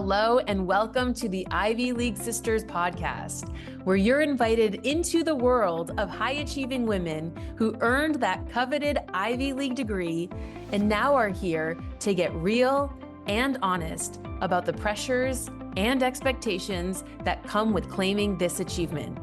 Hello, and welcome to the Ivy League Sisters podcast, where you're invited into the world of high-achieving women who earned that coveted Ivy League degree and now are here to get real and honest about the pressures and expectations that come with claiming this achievement.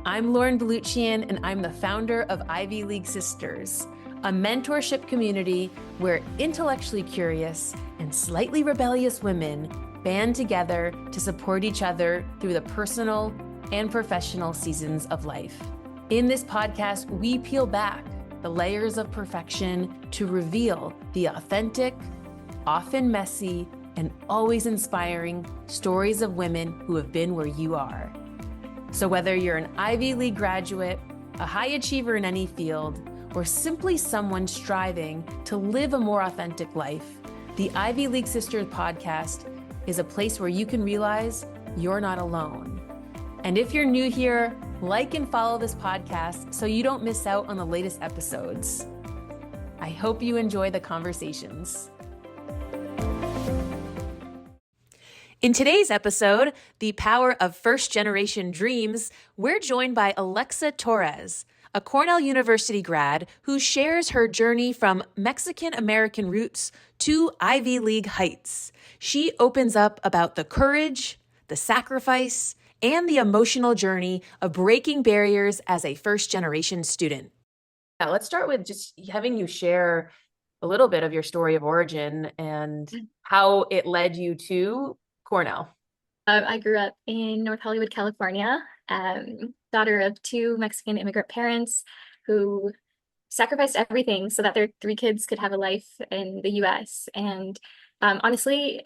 I'm Lauren Baluchian, and I'm the founder of Ivy League Sisters, a mentorship community where intellectually curious and slightly rebellious women band together to support each other through the personal and professional seasons of life. In this podcast, we peel back the layers of perfection to reveal the authentic, often messy, and always inspiring stories of women who have been where you are. So whether you're an Ivy League graduate, a high achiever in any field, or simply someone striving to live a more authentic life, the Ivy League Sisters podcast is a place where you can realize you're not alone. And if you're new here, like and follow this podcast so you don't miss out on the latest episodes. I hope you enjoy the conversations. In today's episode, The Power of First Generation Dreams, we're joined by Alexa Torres, a Cornell University grad who shares her journey from Mexican-American roots to Ivy League heights. She opens up about the courage, the sacrifice, and the emotional journey of breaking barriers as a first-generation student. Now, let's start with just having you share a little bit of your story of origin and how it led you to Cornell. I grew up in North Hollywood, California, daughter of two Mexican immigrant parents who sacrificed everything so that their three kids could have a life in the US. And honestly,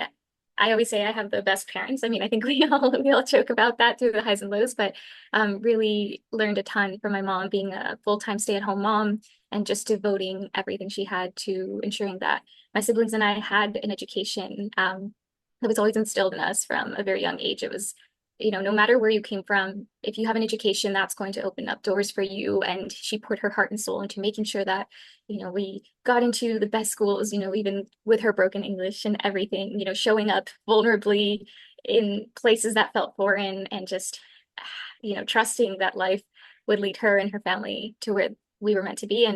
I always say I have the best parents. I mean, I think we all joke about that through the highs and lows, but really learned a ton from my mom being a full-time stay-at-home mom and just devoting everything she had to ensuring that my siblings and I had an education that was always instilled in us from a very young age. It was, no matter where you came from, if you have an education, that's going to open up doors for you. And she poured her heart and soul into making sure that, we got into the best schools, even with her broken English and everything, showing up vulnerably in places that felt foreign and just, trusting that life would lead her and her family to where we were meant to be.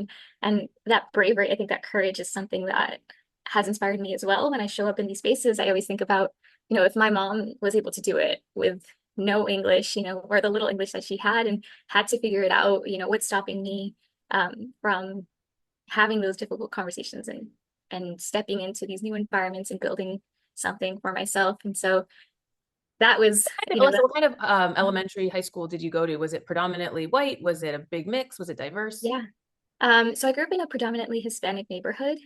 And that bravery, I think that courage is something that has inspired me as well. When I show up in these spaces, I always think about, if my mom was able to do it with no English, or the little English that she had and had to figure it out, what's stopping me from having those difficult conversations and stepping into these new environments and building something for myself. And so that was, what kind of elementary, high school did you go to? Was it predominantly white? Was it a big mix? Was it diverse? Yeah. So I grew up in a predominantly Hispanic neighborhood.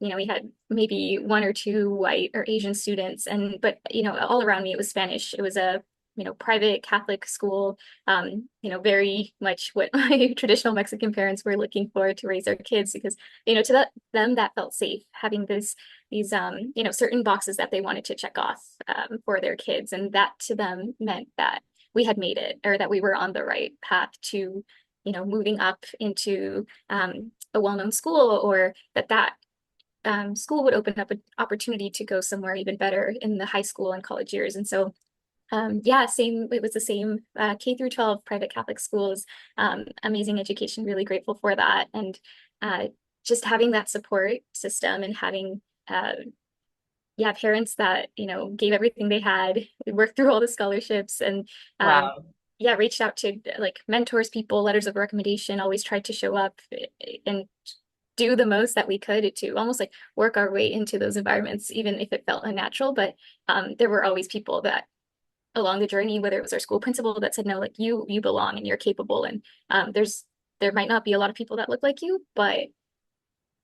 We had maybe one or two white or Asian students, but all around me it was Spanish. It was a private Catholic school. Very much what my traditional Mexican parents were looking for to raise their kids, because to them that felt safe, having these certain boxes that they wanted to check off for their kids, and that to them meant that we had made it, or that we were on the right path to moving up into a well-known school, or that school would open up an opportunity to go somewhere even better in the high school and college years. And so, it was the same K through 12 private Catholic schools, amazing education, really grateful for that. And just having that support system and having parents that, gave everything they had, worked through all the scholarships and Wow. Reached out to like mentors, people, letters of recommendation, always tried to show up and do the most that we could to almost like work our way into those environments, even if it felt unnatural. But there were always people that along the journey, whether it was our school principal that said, no, like you belong and you're capable. And there might not be a lot of people that look like you, but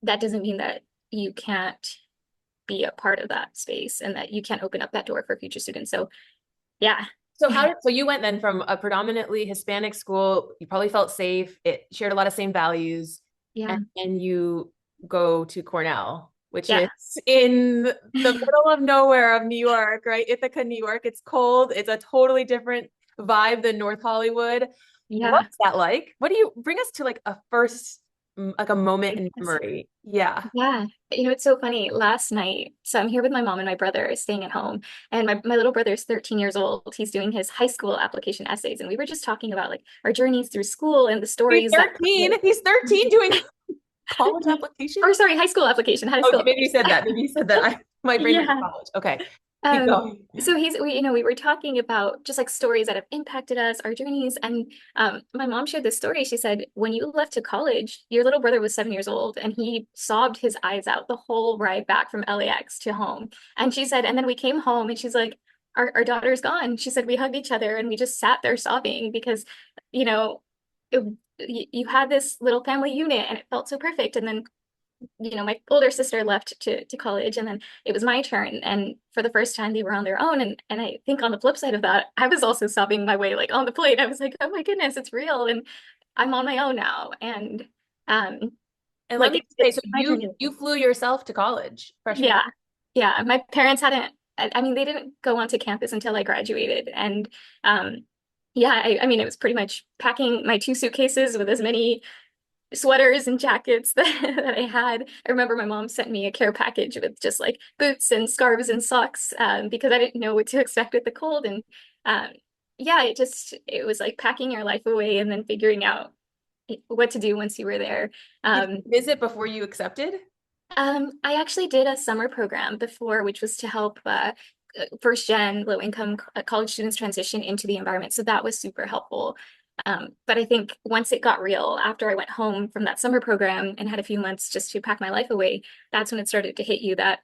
that doesn't mean that you can't be a part of that space and that you can't open up that door for future students. So yeah. So you went then from a predominantly Hispanic school, you probably felt safe, it shared a lot of same values, and you go to Cornell, which is in the middle of nowhere of New York, right? Ithaca, New York. It's cold. It's a totally different vibe than North Hollywood. Yeah. What's that like? What do you bring us to like a first like a moment in Yes. memory. Yeah. Yeah. It's so funny. Last night, so I'm here with my mom and my brother staying at home, and my little brother is 13 years old. He's doing his high school application essays, and we were just talking about like our journeys through school and the He's stories that 13. He's 13 doing college application. or sorry, high school application, high Okay, school. maybe you said that. Maybe you said that. My brain went to Yeah. college. Okay, keep Um, going. so we were talking about just like stories that have impacted us, our journeys. And my mom shared this story. She said, when you left to college, your little brother was 7 years old and he sobbed his eyes out the whole ride back from LAX to home. And she said, and then we came home and she's like, our daughter's gone. She said, we hugged each other and we just sat there sobbing because, you know, it, you had this little family unit and it felt so perfect. And then my older sister left to college and then it was my turn. And for the first time they were on their own. And I think on the flip side of that, I was also sobbing my way like on the plane. I was like, oh my goodness, it's real. And I'm on my own now. And um And let like me say, it's so my journey. you flew yourself to college freshman Yeah. year. Yeah. My parents hadn't, I mean, they didn't go onto campus until I graduated. And yeah, I mean, it was pretty much packing my two suitcases with as many sweaters and jackets that I had. I remember my mom sent me a care package with just like boots and scarves and socks because I didn't know what to expect with the cold. And um, yeah, it was like packing your life away and then figuring out what to do once you were there. Did Um, you visit before you accepted? I actually did a summer program before, which was to help first gen low income college students transition into the environment. So that was super helpful. But I think once it got real, after I went home from that summer program and had a few months just to pack my life away, that's when it started to hit you that,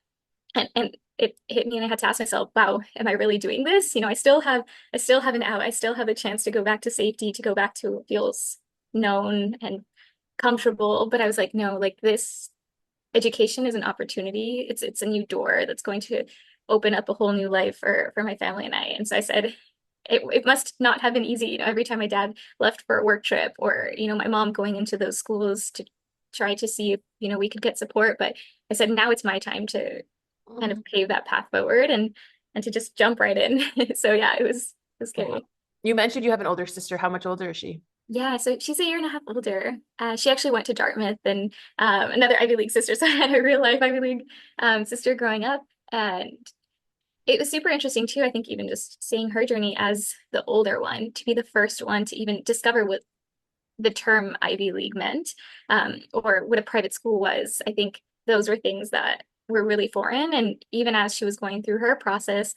and it hit me, and I had to ask myself, wow, am I really doing this? I still have an out. I still have a chance to go back to safety, to go back to what feels known and comfortable. But I was like, no, like this education is an opportunity. It's a new door that's going to open up a whole new life for my family and I. And so I said, it must not have been easy. Every time my dad left for a work trip, or my mom going into those schools to try to see if we could get support. But I said, now it's my time to kind of Mhm. pave that path forward and to just jump right in. So yeah, it was Yeah. scary. You mentioned you have an older sister. How much older is she? Yeah, so she's a year and a half older. She actually went to Dartmouth, and another Ivy League sister. So I had a real life Ivy League sister growing up. And it was super interesting too. I think even just seeing her journey as the older one, to be the first one to even discover what the term Ivy League meant, or what a private school was. I think those were things that were really foreign. And even as she was going through her process,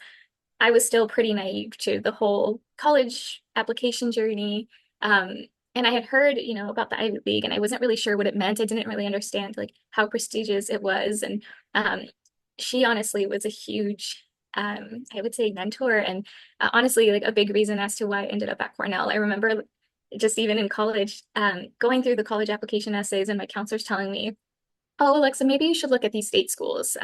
I was still pretty naive to the whole college application journey. Um, and I had heard, about the Ivy League, and I wasn't really sure what it meant. I didn't really understand like how prestigious it was. And she honestly was a huge, I would say, mentor, and honestly, like a big reason as to why I ended up at Cornell. I remember just even in college, going through the college application essays, and my counselors telling me, "Oh, Alexa, maybe you should look at these state schools.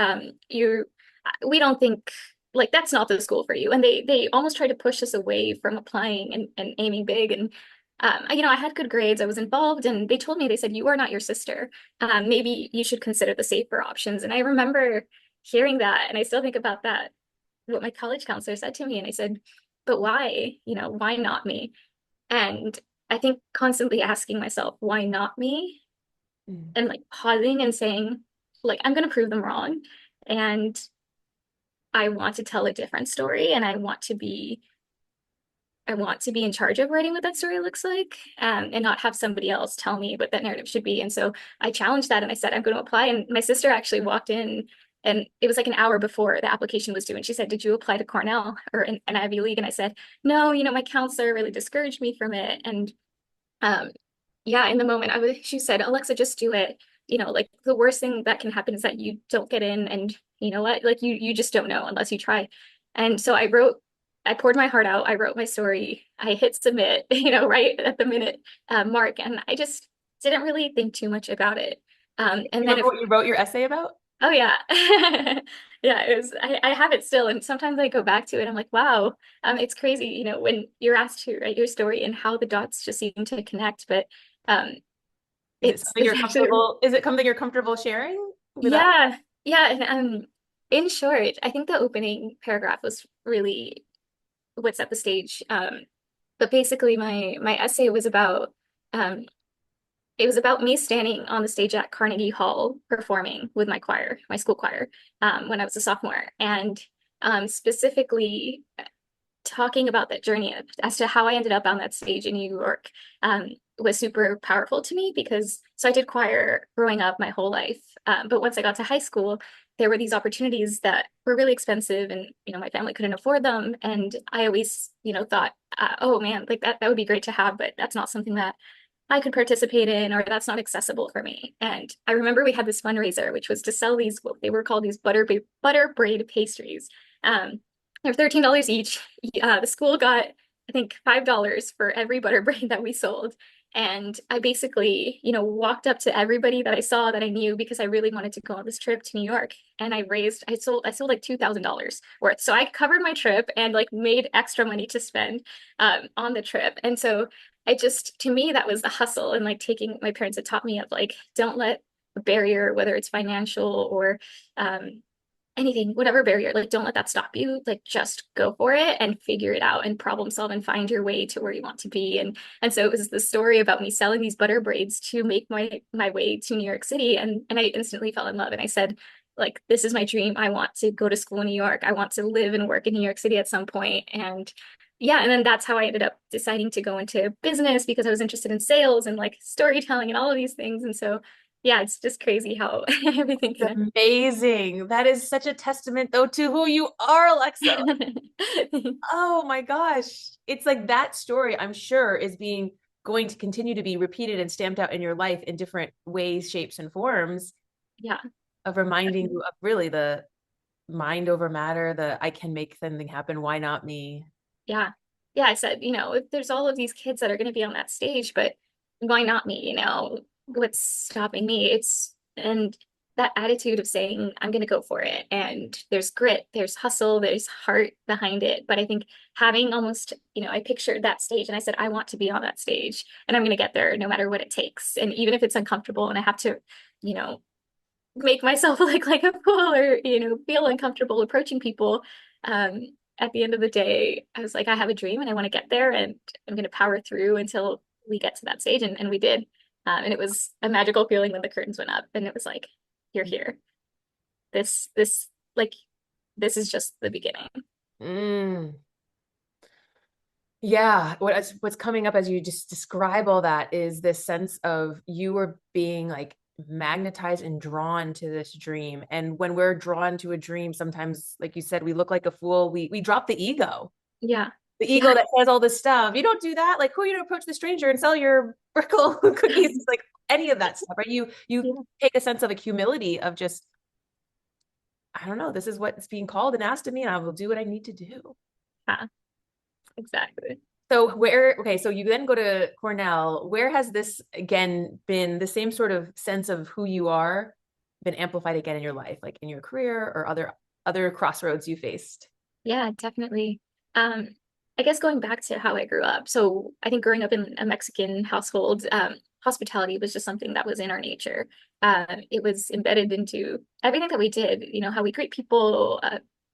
We don't think like that's not the school for you." And they almost tried to push us away from applying and aiming big. And I had good grades. I was involved, and they told me, they said, "You are not your sister. Maybe you should consider the safer options." And I remember hearing that, and I still think about that, what my college counselor said to me. And I said, "But why? Why not me?" And I think constantly asking myself, why not me? Mm. And like pausing and saying, like, I'm going to prove them wrong. And I want to tell a different story. And I want to be in charge of writing what that story looks like, and not have somebody else tell me what that narrative should be. And so I challenged that and I said, I'm going to apply. And my sister actually walked in, and it was like an hour before the application was due. And she said, "Did you apply to Cornell or an Ivy League?" And I said, "No, my counselor really discouraged me from it." And um, yeah, in the moment, she said, "Alexa, just do it. Like the worst thing that can happen is that you don't get in, and you know what? Like you just don't know unless you try." And so I poured my heart out. I wrote my story. I hit submit, right at the minute mark, and I just didn't really think too much about it. And You then remember what you wrote your essay about? oh yeah, yeah, it was. I have it still, and sometimes I go back to it. I'm like, wow, it's crazy, when you're asked to write your story and how the dots just seem to connect. But um, Is it something it's you're actually comfortable? Is it something you're comfortable sharing with us? yeah, yeah. And in short, I think the opening paragraph was really what set the stage. But basically, my essay was about um it was about me standing on the stage at Carnegie Hall performing with my choir, my school choir, when I was a sophomore, and specifically talking about that journey as to how I ended up on that stage in New York was super powerful to me because so I did choir growing up my whole life, but once I got to high school, there were these opportunities that were really expensive, and my family couldn't afford them, and I always thought, oh man, like that would be great to have, but that's not something that I could participate in, or that's not accessible for me. And I remember we had this fundraiser, which was to sell these, what they were called these butter braid pastries. They're $13 each. The school got, I think, $5 for every butter braid that we sold. And I basically, walked up to everybody that I saw that I knew because I really wanted to go on this trip to New York. And I sold like $2,000 worth. So I covered my trip and like made extra money to spend on the trip. And so to me, that was the hustle and like taking my parents had taught me of like, don't let a barrier, whether it's financial or anything, whatever barrier, like don't let that stop you. Like just go for it and figure it out and problem solve and find your way to where you want to be. And so it was the story about me selling these butter braids to make my way to New York City. And I instantly fell in love. And I said, like, this is my dream. I want to go to school in New York. I want to live and work in New York City at some point. And yeah, and then that's how I ended up deciding to go into business because I was interested in sales and like storytelling and all of these things. And so yeah, it's just crazy how everything It's can. amazing. That is such a testament, though, to who you are, Alexa. Oh my gosh. It's like that story, I'm sure, is going to continue to be repeated and stamped out in your life in different ways, shapes, and forms Yeah. of reminding you of really the mind over matter, the I can make something happen. Why not me? Yeah. Yeah. I said, if there's all of these kids that are going to be on that stage, but why not me? What's stopping me? And that attitude of saying, I'm going to go for it. And there's grit, there's hustle, there's heart behind it. But I think having almost, I pictured that stage and I said, I want to be on that stage and I'm going to get there no matter what it takes. And even if it's uncomfortable and I have to, you know, make myself look like a fool or feel uncomfortable approaching people, um at the end of the day I was like, I have a dream and I want to get there and I'm going to power through until we get to that stage, and we did. And it was a magical feeling when the curtains went up and it was like, you're here. This like this is just the beginning. Mm. Yeah, what's coming up as you just describe all that is this sense of you were being like magnetized and drawn to this dream. And when we're drawn to a dream, sometimes, like you said, we look like a fool. We drop the ego. Yeah. The ego Yeah. that says all this stuff. You don't do that. Like, who are you to approach the stranger and sell your brickle cookies? Like any of that stuff, right? You Yeah. take a sense of a humility of just, I don't know, this is what's being called and asked of me, and I will do what I need to do. Yeah, exactly. So okay, so you then go to Cornell. Where has this again been the same sort of sense of who you are been amplified again in your life, like in your career or other crossroads you faced? Yeah, definitely. Um, I guess going back to how I grew up. So I think growing up in a Mexican household, hospitality was just something that was in our nature. It was embedded into everything that we did, how we greet people,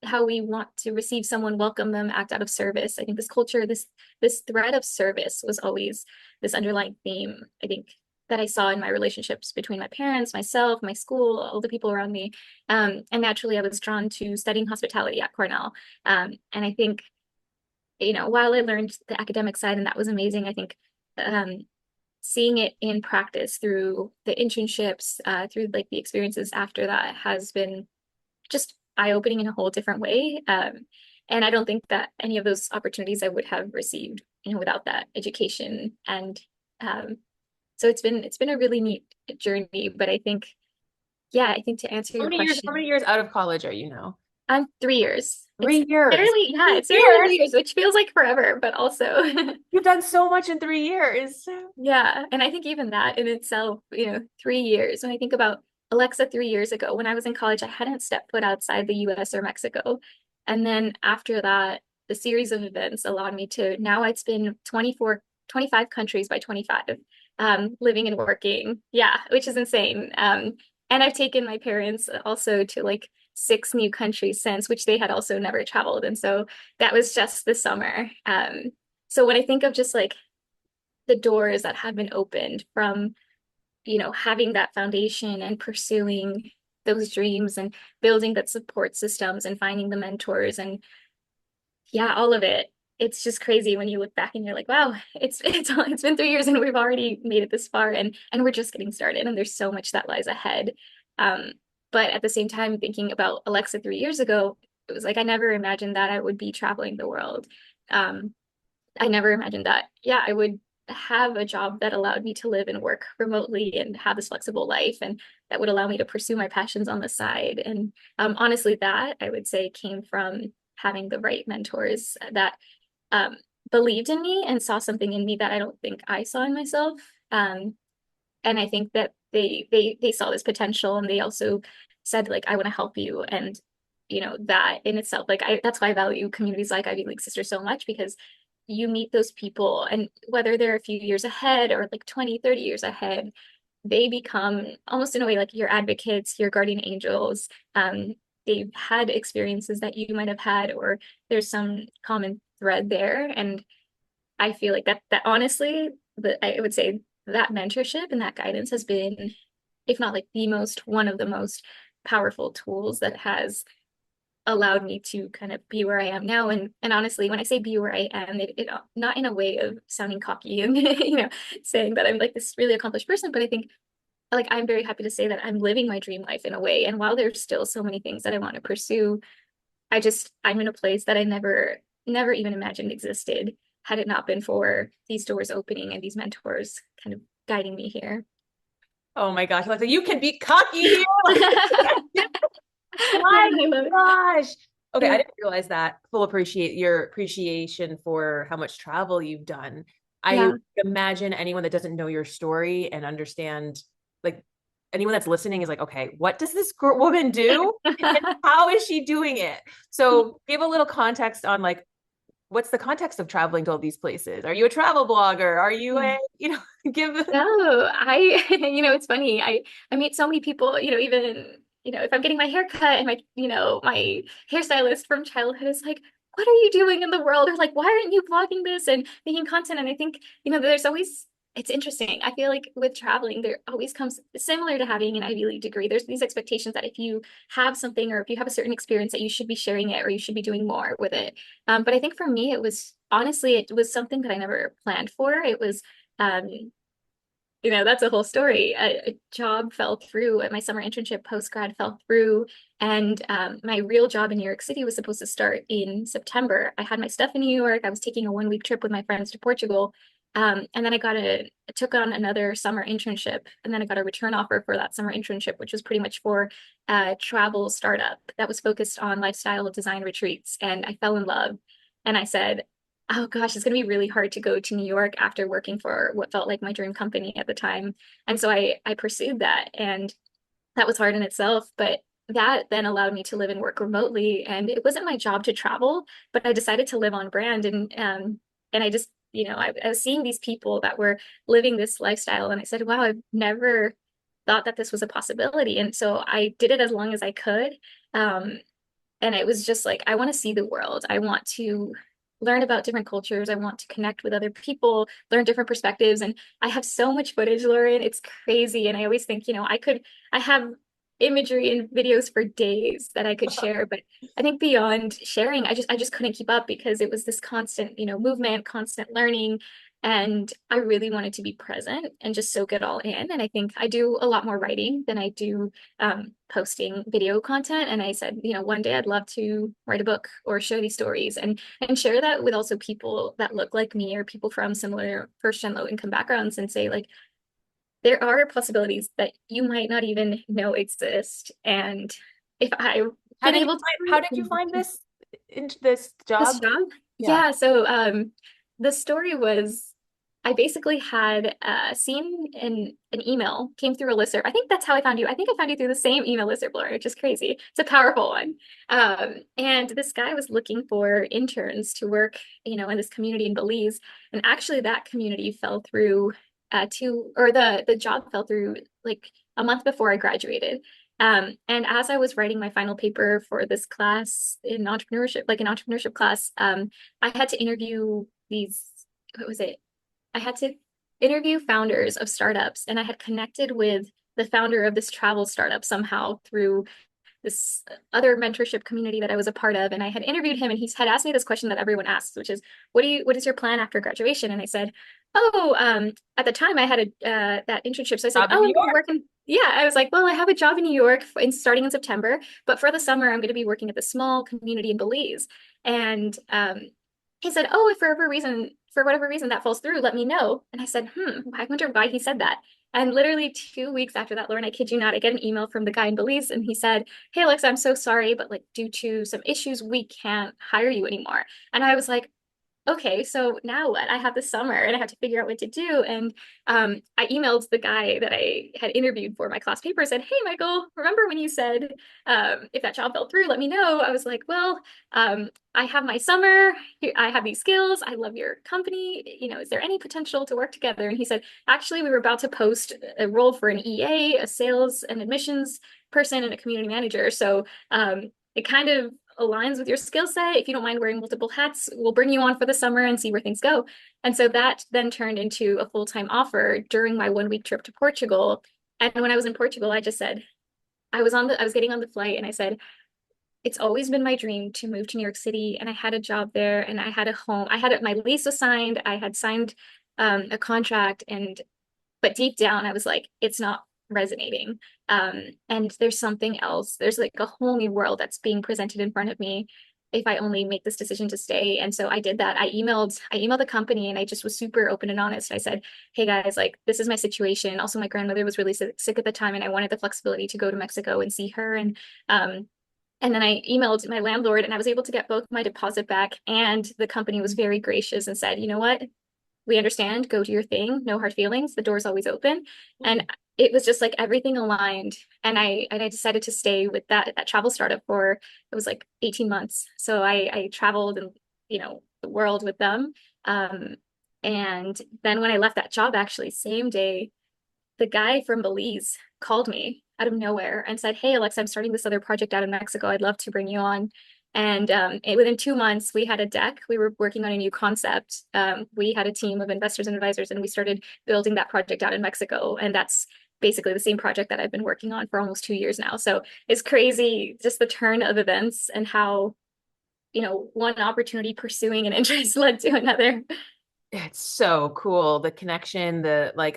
how we want to receive someone, welcome them, act out of service. I think this culture, this thread of service was always this underlying theme, I think, that I saw in my relationships between my parents, myself, my school, all the people around me. And naturally, I was drawn to studying hospitality at Cornell. And I think, while I learned the academic side and that was amazing, I think seeing it in practice through the internships, through like the experiences after that has been just eye-opening in a whole different way. And I don't think that any of those opportunities I would have received, without that education. And so it's been a really neat journey. But I think, yeah, I think to answer How your many years, how question, many years out of college are you now? I'm 3 years. It's 3 years. barely, yeah, Three it's barely years. 3 years, which feels like forever, but also, You've done so much in 3 years. yeah. And I think even that in itself, 3 years. When I think about Alexa 3 years ago, when I was in college, I hadn't stepped foot outside the US or Mexico. And then after that, the series of events allowed me to, now it's been 25 countries by 25, living and working. Yeah, which is insane. And I've taken my parents also to like 6 new countries since, which they had also never traveled. And so that was just this summer. So when I think of just like the doors that have been opened from having that foundation and pursuing those dreams and building that support systems and finding the mentors and yeah, all of it. It's just crazy when you look back and you're like, wow, it's been 3 years and we've already made it this far and we're just getting started and there's so much that lies ahead. Um, but at the same time, thinking about Alexa 3 years ago, it was like I never imagined that I would be traveling the world. Um, I never imagined that, yeah, I would have a job that allowed me to live and work remotely and have this flexible life and that would allow me to pursue my passions on the side. And honestly, that I would say came from having the right mentors that um, believed in me and saw something in me that I don't think I saw in myself. And I think that they saw this potential and they also said like I want to help you and that in itself like I that's why I value communities like Ivy League Sisters so much because you meet those people and whether they're a few years ahead or like 20, 30 years ahead, they become almost in a way like your advocates, your guardian angels. They've had experiences that you might have had, or there's some common thread there. And I feel like that honestly, I would say that mentorship and that guidance has been, if not like the most, one of the most powerful tools that has allowed me to kind of be where I am now. And honestly, when I say be where I am, it not in a way of sounding cocky and saying that I'm like this really accomplished person, but I think like I'm very happy to say that I'm living my dream life in a way. And while there's still so many things that I want to pursue, I'm in a place that I never even imagined existed had it not been for these doors opening and these mentors kind of guiding me here. Oh my gosh, Alexa, you can be cocky here. Yeah, My I love gosh. Okay, I it. didn't realize that. Full appreciate your appreciation for how much travel you've done. I Yeah. imagine anyone that doesn't know your story and understand, like anyone that's listening is like, okay, what does this woman do? And how is she doing it? So give a little context on like, what's the context of traveling to all these places? Are you a travel blogger? Are you Yeah. give No, it's funny. I meet so many people, even, if I'm getting my hair cut and my hairstylist from childhood is like, what are you doing in the world? Or like, why aren't you blogging this and making content? And I think, there's always, it's interesting. I feel like with traveling, there always comes similar to having an Ivy League degree. There's these expectations that if you have something or if you have a certain experience that you should be sharing it or you should be doing more with it. But I think for me, it was something that I never planned for. It was, um, that's a whole story. A job fell through at my summer internship, post grad fell through, and my real job in New York City was supposed to start in September. I had my stuff in New York. I was taking a 1 week trip with my friends to Portugal, and then I took on another summer internship, and then I got a return offer for that summer internship, which was pretty much for a travel startup that was focused on lifestyle design retreats, and I fell in love, and I said, oh gosh, it's going to be really hard to go to New York after working for what felt like my dream company at the time. And so I pursued that and that was hard in itself, but that then allowed me to live and work remotely. And it wasn't my job to travel, but I decided to live on brand and I just, I was seeing these people that were living this lifestyle and I said, wow, I've never thought that this was a possibility. And so I did it as long as I could. Um, and it was just like, I want to see the world. I want to learn about different cultures. I want to connect with other people, learn different perspectives. And I have so much footage, Lauren. It's crazy. And I always think, I have imagery and videos for days that I could share. But I think beyond sharing, I just couldn't keep up because it was this constant, movement, constant learning. And I really wanted to be present and just soak it all in. And I think I do a lot more writing than I do posting video content. And I said, one day I'd love to write a book or share these stories and share that with also people that look like me or people from similar first gen low income backgrounds and say like there are possibilities that you might not even know exist. And if I've been able how did you find to this this job? job? Yeah. Yeah, so the story was I basically had seen an email came through a listserv. I think that's how I found you. I think I found you through the same email listserv, Laura, which is crazy. It's a powerful one. And this guy was looking for interns to work, in this community in Belize. And actually that community fell through the job fell through like a month before I graduated. And as I was writing my final paper for this class in entrepreneurship, like an entrepreneurship class, I had to interview what was it? I had to interview founders of startups, and I had connected with the founder of this travel startup somehow through this other mentorship community that I was a part of. And I had interviewed him, and he had asked me this question that everyone asks, which is, what is your plan after graduation? And I said, oh, at the time I had that internship. So I said, Job in oh, New I'm going to York. work in, yeah, I was like, well, I have a job in New York starting in September, but for the summer, I'm going to be working at the small community in Belize. And he said, oh, if for whatever reason that falls through, let me know. And I said, I wonder why he said that. And literally 2 weeks after that, Lauren, I kid you not, I get an email from the guy in Belize, and he said, hey, Alexa, I'm so sorry, but like due to some issues, we can't hire you anymore. And I was like, okay, so now what? I have the summer and I have to figure out what to do. And I emailed the guy that I had interviewed for my class paper and said, hey, Michael, remember when you said if that job fell through, let me know? I was like, well, I have my summer. I have these skills. I love your company. You know, is there any potential to work together? And he said, actually, we were about to post a role for an EA, a sales and admissions person, and a community manager. So it kind of aligns with your skill set. If you don't mind wearing multiple hats, we'll bring you on for the summer and see where things go. And so that then turned into a full-time offer during my 1 week trip to Portugal. And when I was in Portugal, I just said, I was getting on the flight, and I said, it's always been my dream to move to New York City. And I had a job there, and I had a home. My lease was signed. I had signed a contract, but deep down, I was like, it's not resonating. And there's something else. There's like a whole new world that's being presented in front of me if I only make this decision to stay. And so I did that. I emailed the company, and I just was super open and honest. I said, hey guys, like this is my situation. Also, my grandmother was really sick at the time, and I wanted the flexibility to go to Mexico and see her. And then I emailed my landlord, and I was able to get both my deposit back. And the company was very gracious and said, you know what? We understand, go do your thing, no hard feelings, the door's always open. And it was just like everything aligned. And I decided to stay with that travel startup for, it was like 18 months. So I traveled and, the world with them. And then when I left that job, actually, same day, the guy from Belize called me out of nowhere and said, hey, Alexa, I'm starting this other project out in Mexico. I'd love to bring you on. And within 2 months, we had a deck. We were working on a new concept. We had a team of investors and advisors, and we started building that project out in Mexico. And that's basically the same project that I've been working on for almost 2 years now. So it's crazy, just the turn of events and how, one opportunity pursuing an interest led to another. It's so cool. The connection,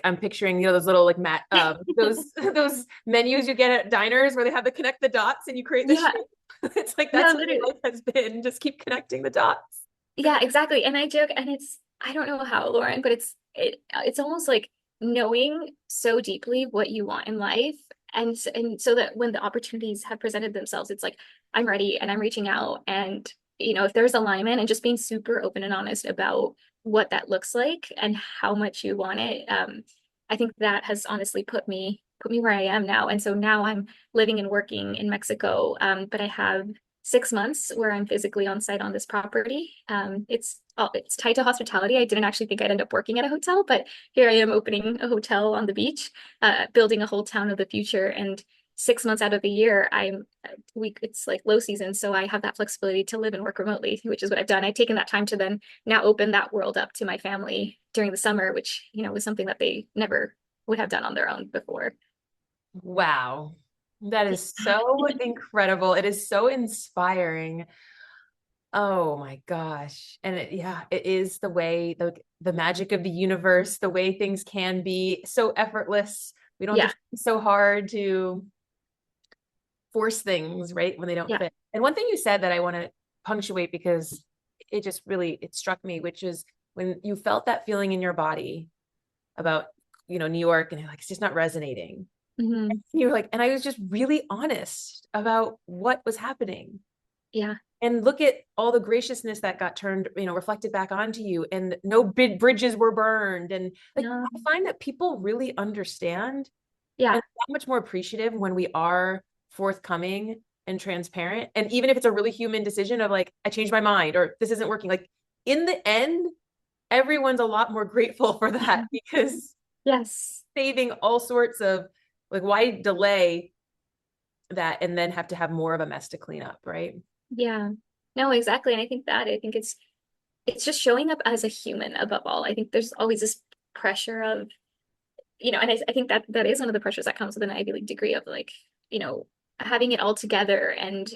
I'm picturing, those little those menus you get at diners where they have the connect the dots and you create the Yeah, shape. It's like that's no, what my literally. life has been. Just keep connecting the dots. Yeah, exactly. And I joke, and I don't know how, Lauren, but it's almost like knowing so deeply what you want in life. And so that when the opportunities have presented themselves, it's like, I'm ready and I'm reaching out. And, if there's alignment, and just being super open and honest about what that looks like and how much you want it. I think that has honestly put me where I am now. And so now I'm living and working in Mexico. But I have 6 months where I'm physically on site on this property. It's tied to hospitality. I didn't actually think I'd end up working at a hotel, but here I am opening a hotel on the beach, building a whole town of the future. And 6 months out of the year, it's like low season, so I have that flexibility to live and work remotely, which is what I've done. I've taken that time to then now open that world up to my family during the summer, which was something that they never would have done on their own before. Wow. That is so incredible. It is so inspiring. Oh my gosh. And it is the magic of the universe, the way things can be so effortless. We don't have Yeah, to be so hard to force things, right? When they don't yeah. fit. And one thing you said that I want to punctuate because it struck me, which is when you felt that feeling in your body about, New York, and you're like, it's just not resonating. Hmm. You're like, and I was just really honest about what was happening. Yeah. And look at all the graciousness that got turned, reflected back onto you, and no big bridges were burned. And like, No. I find that people really understand Yeah. and that much more appreciative when we are forthcoming and transparent. And even if it's a really human decision of like, I changed my mind or this isn't working, like in the end, everyone's a lot more grateful for that because Yes. saving all sorts of like, why delay that and then have to have more of a mess to clean up, right? Yeah. No, exactly. And I think it's just showing up as a human above all. I think there's always this pressure of, and I think that that is one of the pressures that comes with an Ivy League degree of like, you know, having it all together and,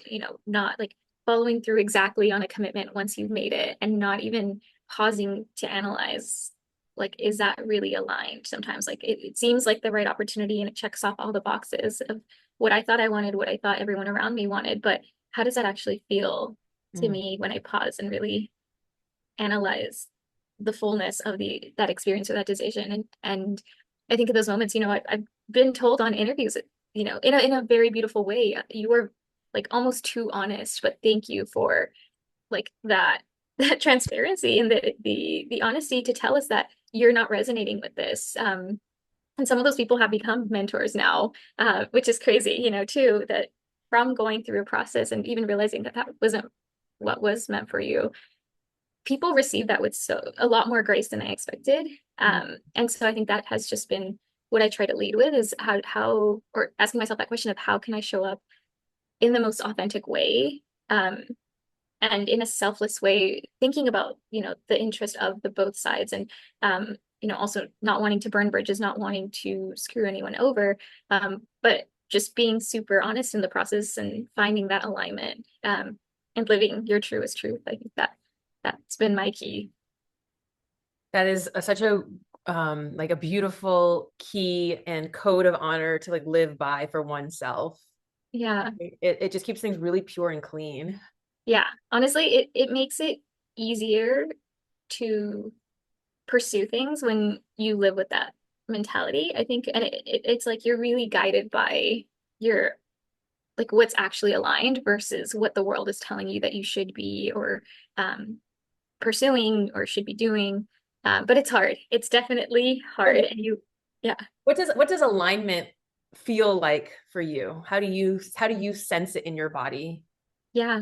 not like following through exactly on a commitment once you've made it and not even pausing to analyze, like, is that really aligned? Sometimes like it seems like the right opportunity and it checks off all the boxes of what I thought I wanted, what I thought everyone around me wanted, but how does that actually feel to Mm. me when I pause and really analyze the fullness of the that experience or that decision? And I think in those moments, I've been told on interviews, in a very beautiful way, you were like almost too honest, but thank you for like that transparency and the honesty to tell us that you're not resonating with this. And some of those people have become mentors now, which is crazy, too, that from going through a process and even realizing that that wasn't what was meant for you, people receive that with a lot more grace than I expected. And so I think that has just been what I try to lead with is how or asking myself that question of how can I show up in the most authentic way, and in a selfless way, thinking about, the interest of the both sides and, also not wanting to burn bridges, not wanting to screw anyone over, but just being super honest in the process and finding that alignment, and living your truest truth. I think that's been my key. That is such a like a beautiful key and code of honor to like live by for oneself. Yeah. It just keeps things really pure and clean. Yeah. Honestly, it makes it easier to pursue things when you live with that mentality, I think. And it's like you're really guided by your like what's actually aligned versus what the world is telling you that you should be or pursuing or should be doing. But it's hard. It's definitely hard. And yeah. What does alignment feel like for you? How do you sense it in your body? Yeah.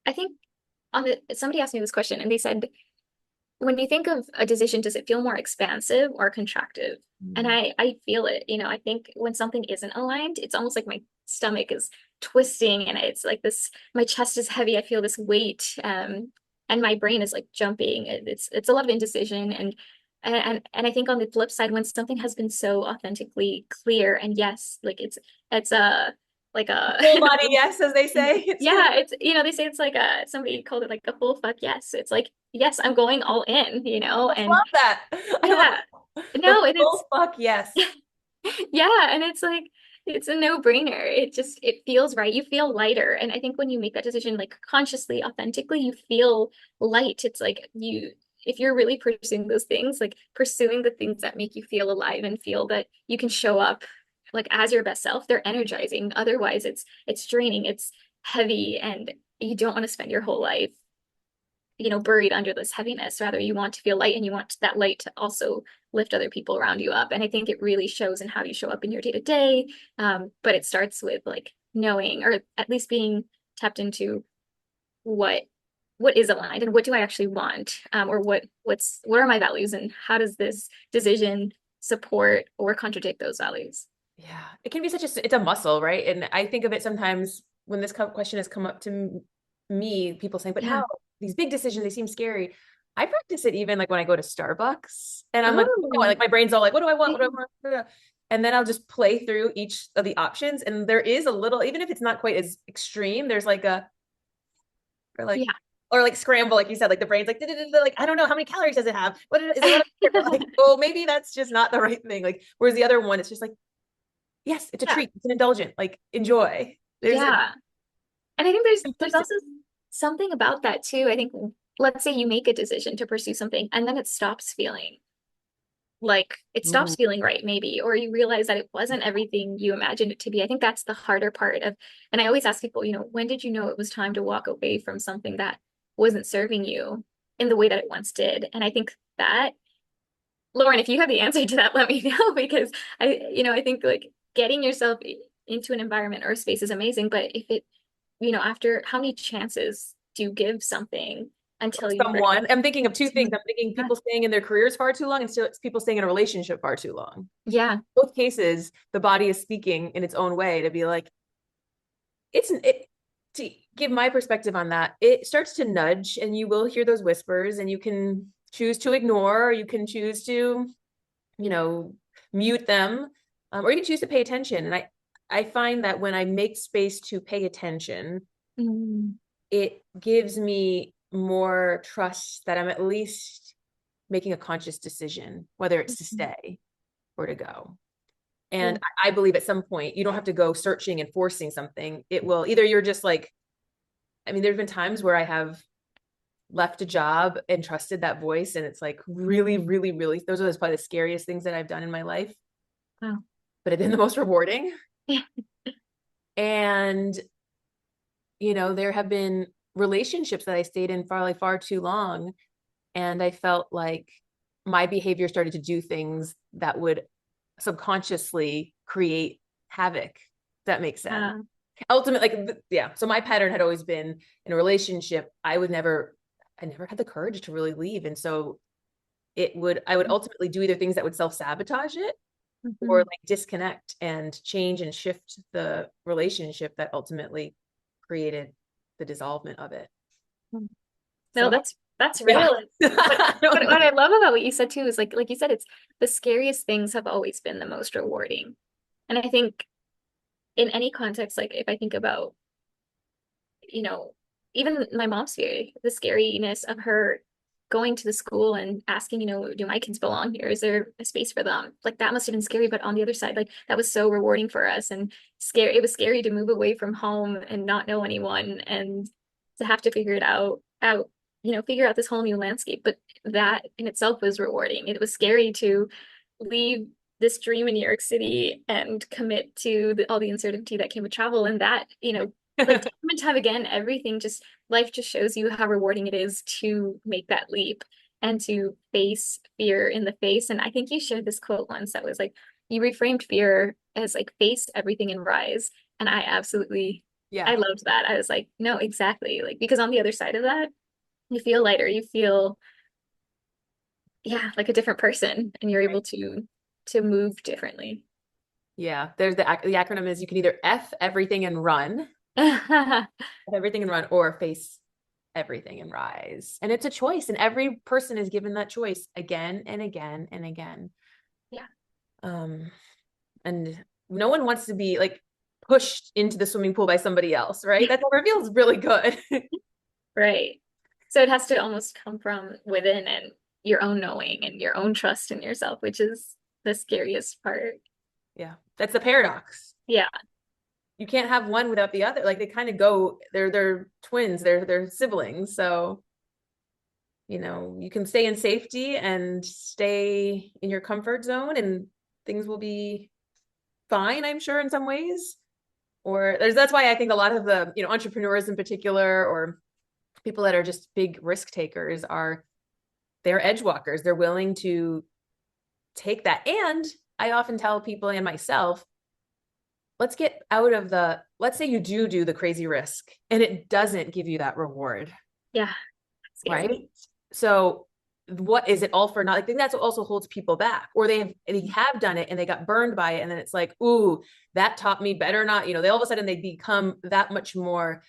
I think somebody asked me this question and they said, when you think of a decision, does it feel more expansive or contractive? And Mm. I feel it, I think when something isn't aligned, it's almost like my stomach is twisting and it's like this, my chest is heavy. I feel this weight. And my brain is like jumping. It's a lot of indecision. And I think on the flip side, when something has been so authentically clear and yes, like it's a like a Full body yes, as they say. It's yeah, it's they say it's like a somebody called it like a full fuck yes. It's like, yes, I'm going all in, I and love that. I yeah. love the No, and it's full fuck yes. yeah, and it's like it's a no-brainer. It feels right. You feel lighter. And I think when you make that decision like consciously, authentically, you feel light. It's like if you're really pursuing those things, like pursuing the things that make you feel alive and feel that you can show up like as your best self, they're energizing. Otherwise, it's draining, it's heavy, and you don't want to spend your whole life buried under this heaviness. Rather, you want to feel light and you want that light to also lift other people around you up. And I think it really shows in how you show up in your day to day. But it starts with like knowing, or at least being tapped into what is aligned and what do I actually want, or what are my values and how does this decision support or contradict those values. Yeah, it can be it's a muscle, right? And I think of it sometimes when this question has come up to me, people saying, but Yeah. how these big decisions, they seem scary. I practice it even like when I go to Starbucks and I'm like, oh, Oh, like my brain's all like, what do I want? What do I want? And then I'll just play through each of the options. And there is a little, even if it's not quite as extreme, there's like or like, yeah. or like scramble, like you said, like the brain's like, like, I don't know, how many calories does it have? Is it like, oh, maybe that's just not the right thing. Like, whereas the other one, it's just like, yes, it's a Yeah. treat. It's an indulgent. Like, enjoy. There's a Yeah. And I think there's simplicity. also something about that too. I think let's say you make a decision to pursue something and then it stops feeling like it stops Ooh, feeling right maybe, or you realize that it wasn't everything you imagined it to be. I think that's the harder part of, and I always ask people, when did you know it was time to walk away from something that wasn't serving you in the way that it once did? And I think that, Lauren, if you have the answer to that, let me know because I think like getting yourself into an environment or a space is amazing, but if it after how many chances do you give something until you someone. I'm thinking of two things. I'm thinking yeah. people staying in their careers far too long and still people staying in a relationship far too long. Yeah. Both cases, the body is speaking in its own way to be like, to give my perspective on that, it starts to nudge and you will hear those whispers and you can choose to ignore, or you can choose to, you know, mute them, or you can choose to pay attention. And I find that when I make space to pay attention, Mm. it gives me more trust that I'm at least making a conscious decision, whether it's to stay or to go. And I believe at some point you don't have to go searching and forcing something. It will either you're just like, I mean, there's been times where I have left a job and trusted that voice, and it's like really, really, really, those are probably the scariest things that I've done in my life. Wow. But it's been the most rewarding. Yeah. And, you know, there have been relationships that I stayed in far too long. And I felt like my behavior started to do things that would subconsciously create havoc. If that makes sense. Ultimately, like, yeah. So my pattern had always been in a relationship, I never had the courage to really leave. And so I would ultimately do either things that would self-sabotage it, or like disconnect and change and shift the relationship that ultimately created the dissolvement of it. No, So that's real. yeah. But what I love about what you said too is like you said, it's the scariest things have always been the most rewarding. And I think in any context, like if I think about, you know, even my mom's fear, the scariness of her going to the school and asking, you know, do my kids belong here? Is there a space for them? Like that must have been scary, but on the other side, like that was so rewarding for us and scary. It was scary to move away from home and not know anyone and to have to figure it out, you know, figure out this whole new landscape. But that in itself was rewarding. It was scary to leave this dream in New York City and commit to all the uncertainty that came with travel. And that, you know, like time and time again, everything just life just shows you how rewarding it is to make that leap and to face fear in the face. And I think you shared this quote once that was like, you reframed fear as like face everything and rise. And I absolutely, Yeah. I loved that. I was like, no, exactly. Like, because on the other side of that, you feel lighter, you feel, yeah, like a different person and you're able to move differently. Yeah. There's the acronym is you can either F everything and run, everything and run, or face everything and rise. And it's a choice. And every person is given that choice again and again and again. Yeah. And no one wants to be like pushed into the swimming pool by somebody else, right? That never feels really good. Right. So it has to almost come from within and your own knowing and your own trust in yourself, which is the scariest part. Yeah. That's the paradox. Yeah. You can't have one without the other. Like they kind of go, they're twins, they're siblings. So, you know, you can stay in safety and stay in your comfort zone and things will be fine, I'm sure, in some ways. Or that's why I think a lot of the, you know, entrepreneurs in particular, or people that are just big risk takers, they're edge walkers. They're willing to take that. And I often tell people and myself, let's get out of let's say you do the crazy risk and it doesn't give you that reward. Yeah. Scary. Right. So what is it all for not? I think that's what also holds people back, or they have done it and they got burned by it. And then it's like, ooh, that taught me better not, you know, they all of a sudden they become that much more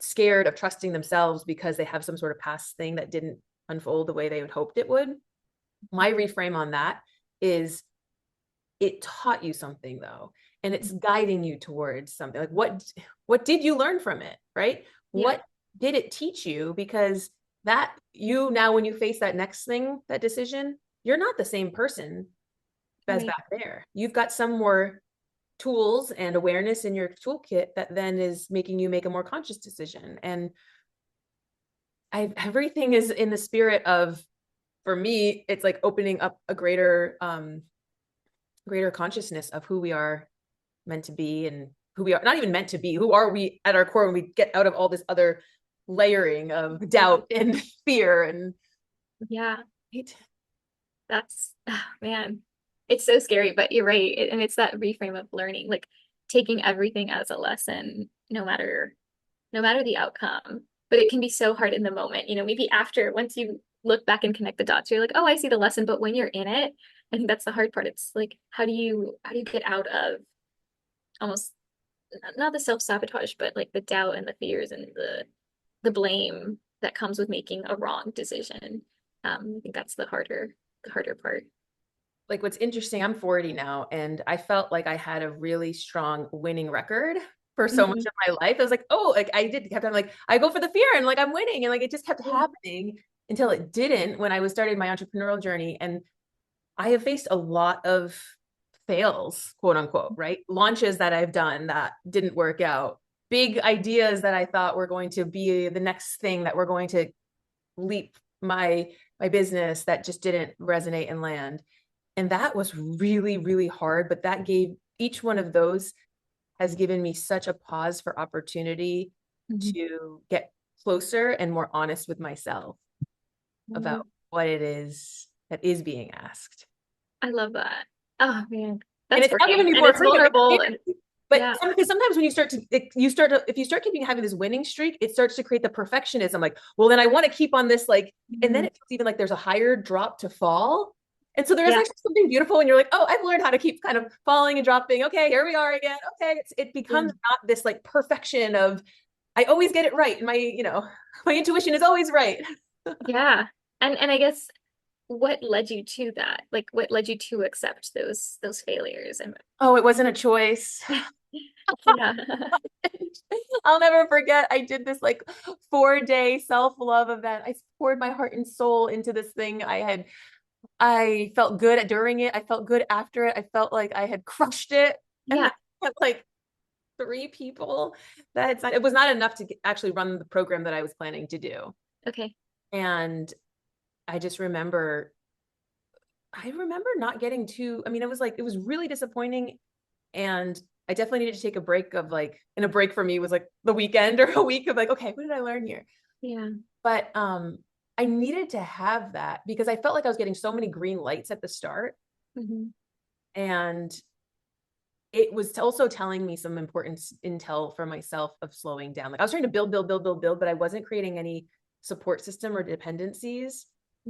scared of trusting themselves because they have some sort of past thing that didn't unfold the way they had hoped it would. My reframe on that is it taught you something though, and it's guiding you towards something. Like what did you learn from it, right? Yeah. What did it teach you? Because that you now, when you face that next thing, that decision, you're not the same person as Right. back there. You've got some more tools and awareness in your toolkit that then is making you make a more conscious decision. And everything is in the spirit of, for me, it's like opening up a greater consciousness of who we are meant to be, and who we are not even meant to be. Who are we at our core when we get out of all this other layering of doubt and fear and Yeah. hate. That's, oh, man, it's so scary, but you're right. And it's that reframe of learning, like taking everything as a lesson, no matter the outcome. But it can be so hard in the moment, you know, maybe after, once you look back and connect the dots, you're like, oh, I see the lesson. But when you're in it, I think that's the hard part. It's like, how do you get out of almost not the self-sabotage, but like the doubt and the fears and the blame that comes with making a wrong decision. I think that's the harder part. Like what's interesting, I'm 40 now, and I felt like I had a really strong winning record for so much Mhm. of my life. I was like, oh, like I did kept on like I go for the fear and like I'm winning, and like it just kept Yeah. happening until it didn't when I was starting my entrepreneurial journey. And I have faced a lot of fails, quote unquote, right? Launches that I've done that didn't work out, big ideas that I thought were going to be the next thing that were going to leap my business that just didn't resonate and land. And that was really, really hard. But that gave each one of those has given me such a pause for opportunity Mhm. to get closer and more honest with myself Mhm. about what it is that is being asked. I love that. Oh man, And that's it's not brave giving me and more it's freedom. vulnerable and But yeah, because sometimes when you start to, you start to, if you start keeping having this winning streak, it starts to create the perfectionism. Like, well, then I want to keep on this, like, and then Mhm. it feels even like there's a higher drop to fall. And so there is Yeah, actually something beautiful. And you're like, oh, I've learned how to keep kind of falling and dropping. Okay, here we are again. Okay. It yeah, becomes not this like perfection of, I always get it right. And my, my intuition is always right. yeah. And I guess what led you to that? Like what led you to accept those failures and Oh, it wasn't a choice. yeah. I'll never forget. I did this like 4-day self-love event. I poured my heart and soul into this thing. I felt good at during it. I felt good after it. I felt like I had crushed it. And then Yeah. I had like 3 people that had signed. It was not enough to actually run the program that I was planning to do. Okay. And I just remember, I remember not getting too, I mean, it was like, it was really disappointing. And I definitely needed to take a break of like, and a break for me was like the weekend or a week of like, okay, what did I learn here? Yeah. But I needed to have that because I felt like I was getting so many green lights at the start. Hmm. And it was also telling me some important intel for myself of slowing down. Like I was trying to build, build, build, build, build, but I wasn't creating any support system or dependencies.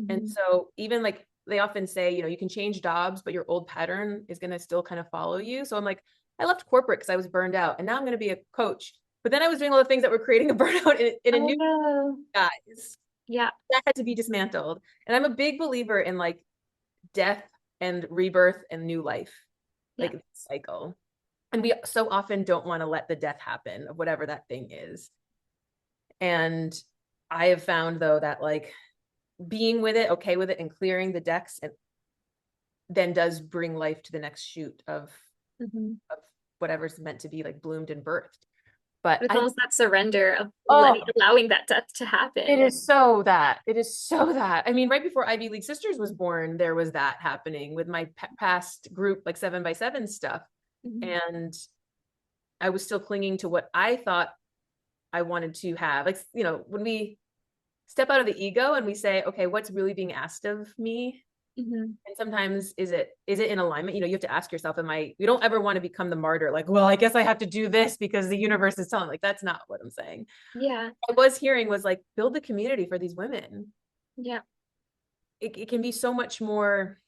And Hmm. so even like they often say, you can change jobs, but your old pattern is going to still kind of follow you. So I'm like, I left corporate because I was burned out and now I'm going to be a coach. But then I was doing all the things that were creating a burnout in a Oh new no. guise Yeah. that had to be dismantled. And I'm a big believer in like death and rebirth and new life, Yeah. like cycle. And we so often don't want to let the death happen of whatever that thing is. And I have found though that like being with it, okay with it, and clearing the decks, and then does bring life to the next shoot Hmm. of whatever's meant to be like bloomed and birthed. But It's I almost that surrender of letting, oh, allowing that death to it happen. is so that. It is so that. I mean, right before Ivy League Sisters was born, there was that happening with my past group, like 7x7 stuff. Mhm. And I was still clinging to what I thought I wanted to have. Like, when we step out of the ego and we say, okay, what's really being asked of me? Mhm. And sometimes is it in alignment? You have to ask yourself, you don't ever want to become the martyr, like, well, I guess I have to do this because the universe is telling, like, that's not what I'm saying. Yeah. I was hearing was like, build a community for these women. Yeah. It can be so much more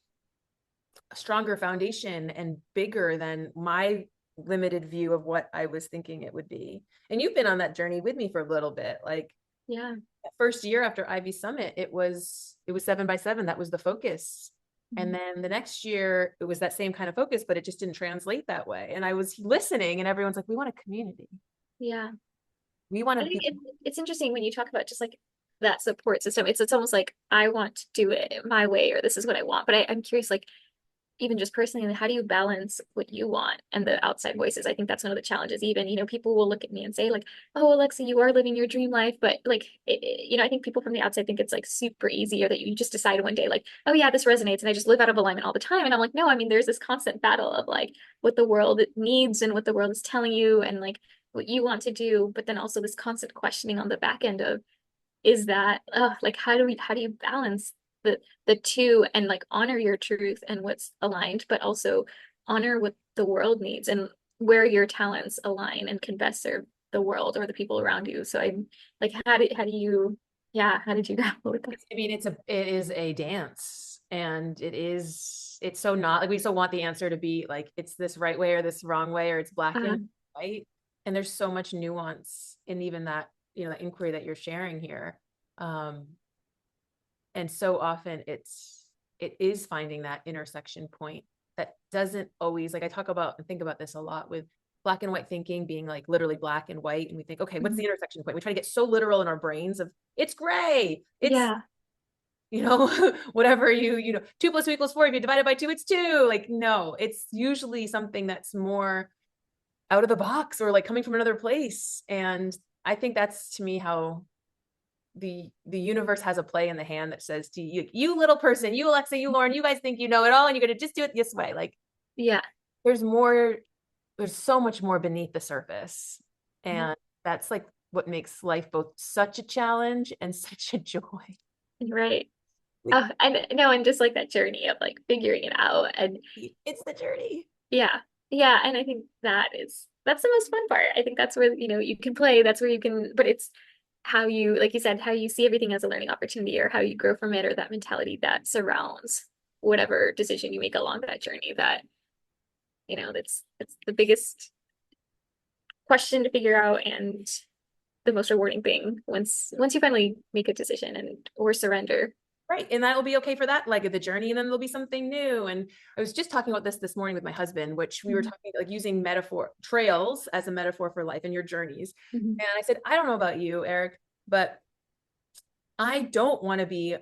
a stronger foundation and bigger than my limited view of what I was thinking it would be. And you've been on that journey with me for a little bit. Like Yeah. that first year after Ivy Summit, it was 7x7. That was the focus. And Mhm. then the next year it was that same kind of focus, but it just didn't translate that way. And I was listening and everyone's like, we want a community. Yeah. We want I to think be. it's interesting when you talk about just like that support system. It's almost like I want to do it my way or this is what I want. But I'm curious, like even just personally, how do you balance what you want and the outside voices? I think that's one of the challenges. Even, people will look at me and say like, "Oh, Alexa, you are living your dream life," but like, I think people from the outside think it's like super easy or that you just decide one day like, "Oh yeah, this resonates," and I just live out of alignment all the time. And I'm like, no, I mean, there's this constant battle of like what the world needs and what the world is telling you and like what you want to do, but then also this constant questioning on the back end of is that like how do you balance the two and like honor your truth and what's aligned but also honor what the world needs and where your talents align and can best serve the world or the people around you. So I'm like how do you yeah, how did you grapple with that? I mean, it is a dance, and it's so not like we so want the answer to be like it's this right way or this wrong way or it's black uh, and white. And there's so much nuance in even that, that inquiry that you're sharing here. Um, And so often it is finding that intersection point that doesn't always, like I talk about and think about this a lot with black and white thinking being like literally black and white. And we think, okay, what's the Mhm. intersection point? We try to get so literal in our brains of it's gray. It's, Yeah, whatever 2 + 2 = 4. If you divide it by 2, it's 2. Like, no, it's usually something that's more out of the box or like coming from another place. And I think that's to me how the universe has a play in the hand that says to you, you little person, you Alexa, you Lauren, you guys think you know it all and you're going to just do it this way. Like yeah, there's more, there's so much more beneath the surface. And that's like what makes life both such a challenge and such a joy. right. Like Oh, and no, and just like that journey of like figuring it out. And it's the journey. yeah, yeah. And I think that's the most fun part. I think that's where, you can play. That's where you can, but it's how you, like you said, how you see everything as a learning opportunity or how you grow from it or that mentality that surrounds whatever decision you make along that journey that, that's the biggest question to figure out and the most rewarding thing once you finally make a decision and or surrender. Right. And that'll be okay for that leg of the journey. And then there'll be something new. And I was just talking about this morning with my husband, which we were Mhm. talking like using metaphor trails as a metaphor for life and your journeys. Mhm. And I said, I don't know about you, Eric, but I don't want to be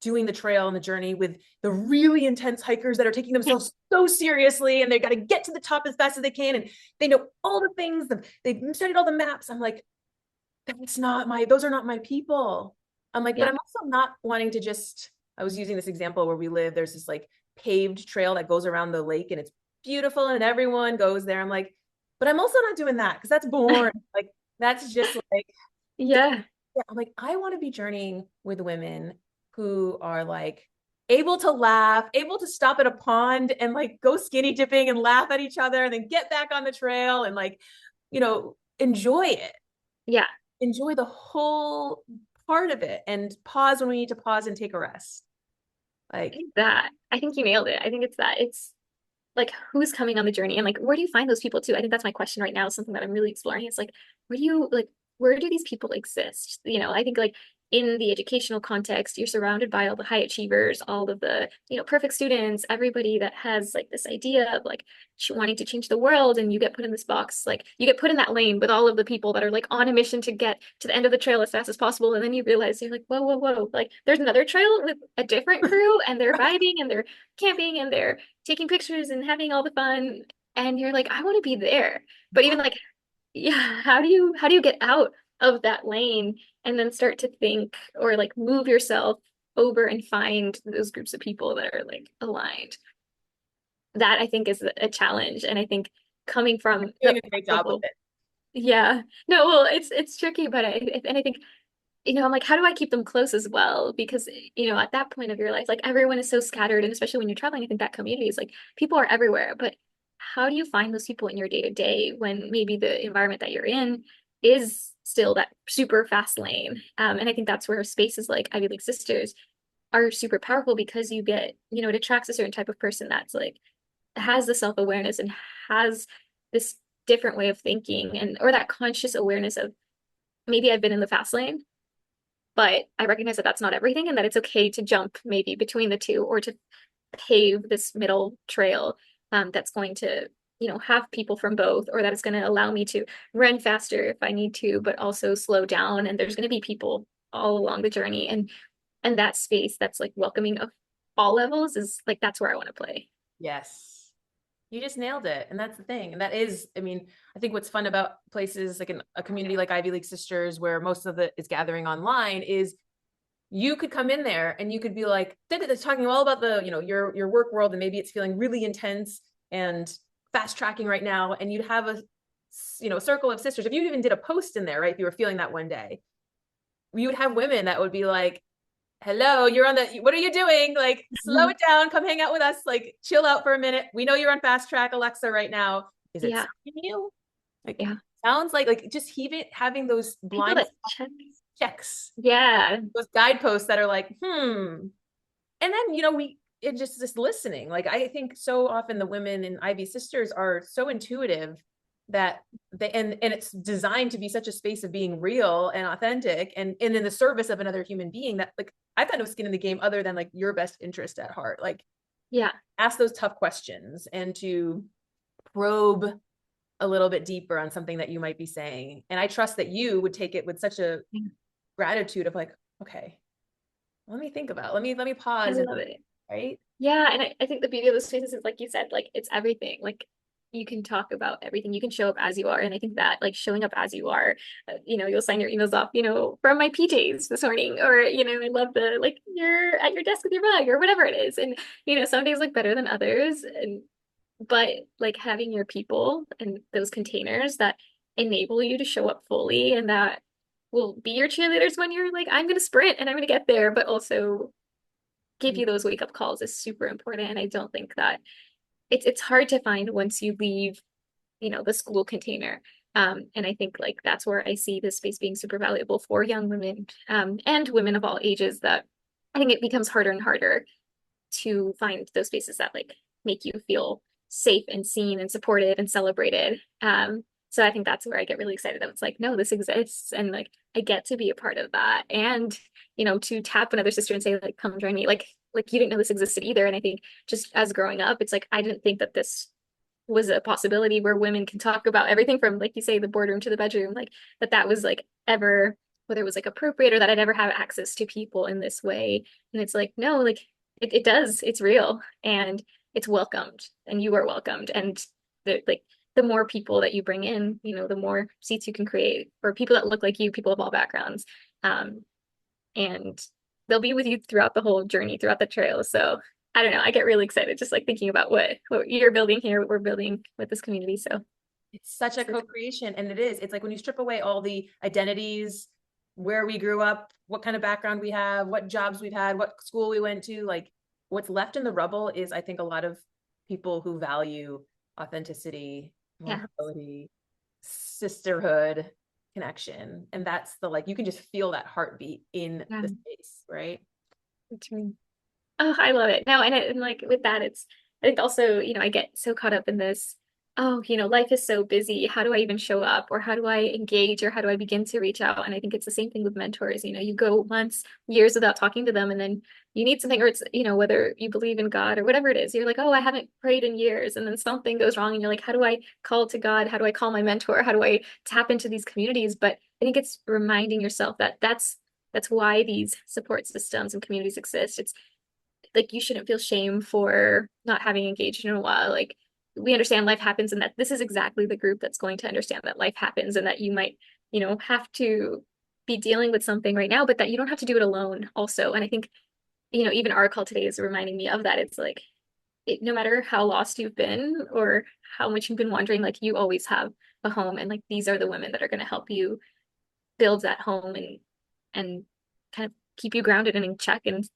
doing the trail and the journey with the really intense hikers that are taking themselves so seriously and they got to get to the top as fast as they can. And they know all the things, they've studied all the maps. I'm like, those are not my people. I'm like, but Yeah. I'm also not wanting to just, I was using this example where we live. There's this like paved trail that goes around the lake and it's beautiful and everyone goes there. I'm like, but I'm also not doing that because that's boring. Like, that's just like, Yeah. yeah, I'm like, I want to be journeying with women who are like able to laugh, able to stop at a pond and like go skinny dipping and laugh at each other and then get back on the trail and like, enjoy it, Yeah. enjoy the whole part of it and pause when we need to pause and take a rest. Like, I think you nailed it. I think it's that. It's like who's coming on the journey and like where do you find those people too? I think that's my question right now, something that I'm really exploring. It's like where do these people exist? I think like in the educational context, you're surrounded by all the high achievers, all of the, perfect students, everybody that has like this idea of like wanting to change the world, and you get put in this box, like you get put in that lane with all of the people that are like on a mission to get to the end of the trail as fast as possible. And then you realize you're like, whoa, whoa, whoa, like there's another trail with a different crew and they're vibing and they're camping and they're taking pictures and having all the fun. And you're like, I want to be there. But even like, yeah, how do you get out of that lane and then start to think or like move yourself over and find those groups of people that are like aligned? That I think is a challenge. And I think coming from doing a great job with level, it. yeah, no, well, it's tricky, but I think I'm like, how do I keep them close as well? Because, at that point of your life, like everyone is so scattered. And especially when you're traveling, I think that community is like people are everywhere. But how do you find those people in your day to day when maybe the environment that you're in is still that super fast lane? And I think that's where spaces like Ivy League Sisters are super powerful because you get, it attracts a certain type of person that's like has the self-awareness and has this different way of thinking and or that conscious awareness of maybe I've been in the fast lane, but I recognize that that's not everything and that it's okay to jump maybe between the two or to pave this middle trail that's going to, have people from both or that is going to allow me to run faster if I need to, but also slow down. And there's going to be people all along the journey. And that space that's like welcoming of all levels is like, that's where I want to play. Yes. You just nailed it. And that's the thing. And that is, I mean, I think what's fun about places like a community like Ivy League Sisters, where most of it is gathering online, is you could come in there and you could be like, they're talking all about the, your work world, and maybe it's feeling really intense and fast tracking right now. And you'd have a circle of sisters. If you even did a post in there, right? If you were feeling that one day, you would have women that would be like, hello, you're on what are you doing? Like, slow it down, come hang out with us, like chill out for a minute. We know you're on fast track, Alexa, right now. Is it Yeah. stopping you? Like, Yeah. sounds like just having those People blind that check. checks, Yeah. those guideposts that are like, and then it just listening. Like, I think so often the women in Ivy Sisters are so intuitive that and it's designed to be such a space of being real and authentic and in the service of another human being, that like I've got no skin in the game other than like your best interest at heart. Like, Yeah. ask those tough questions and to probe a little bit deeper on something that you might be saying. And I trust that you would take it with such a gratitude of like, okay, let me think about it. Let me I pause and love it. right. Yeah, and I think the beauty of those spaces is like you said, like it's everything. Like you can talk about everything. You can show up as you are. And I think that like showing up as you are, you'll sign your emails off, from my PJs this morning, or, I love the like you're at your desk with your mug or whatever it is. And, some days look better than others. But like having your people and those containers that enable you to show up fully and that will be your cheerleaders when you're like, I'm going to sprint and I'm going to get there, but also give you those wake up calls is super important. And I don't think that it's hard to find once you leave, the school container. And I think like that's where I see this space being super valuable for young women, and women of all ages, that I think it becomes harder and harder to find those spaces that like make you feel safe and seen and supported and celebrated. So I think that's where I get really excited that it's like, no, this exists and like I get to be a part of that. And, to tap another sister and say, like, come join me. Like you didn't know this existed either. And I think just as growing up, it's like I didn't think that this was a possibility where women can talk about everything from, like you say, the boardroom to the bedroom, like that was like ever, whether it was like appropriate or that I'd ever have access to people in this way. And it's like, no, like it does, it's real and it's welcomed and you are welcomed. And the more people that you bring in, the more seats you can create for people that look like you, people of all backgrounds. And they'll be with you throughout the whole journey, throughout the trail. So I don't know. I get really excited just like thinking about what you're building here, what we're building with this community. So it's such a co-creation. And it's like when you strip away all the identities, where we grew up, what kind of background we have, what jobs we've had, what school we went to, like what's left in the rubble is, I think, a lot of people who value authenticity, vulnerability, sisterhood, connection. And that's the, like, you can just feel that heartbeat in the space, right? Oh, I love it. No, and like with that, I think also, I get so caught up in this, oh, life is so busy. How do I even show up? Or how do I engage? Or how do I begin to reach out? And I think it's the same thing with mentors. You go months, years without talking to them, and then you need something, or it's, whether you believe in God or whatever it is, you're like, oh, I haven't prayed in years. And then something goes wrong, and you're like, how do I call to God? How do I call my mentor? How do I tap into these communities? But I think it's reminding yourself that that's why these support systems and communities exist. It's like you shouldn't feel shame for not having engaged in a while. Like we understand life happens and that this is exactly the group that's going to understand that life happens and that you might, have to be dealing with something right now, but that you don't have to do it alone also. And I think, even our call today is reminding me of that. It's like, no matter how lost you've been or how much you've been wandering, like you always have a home. And like, these are the women that are going to help you build that home and kind of keep you grounded and in check. And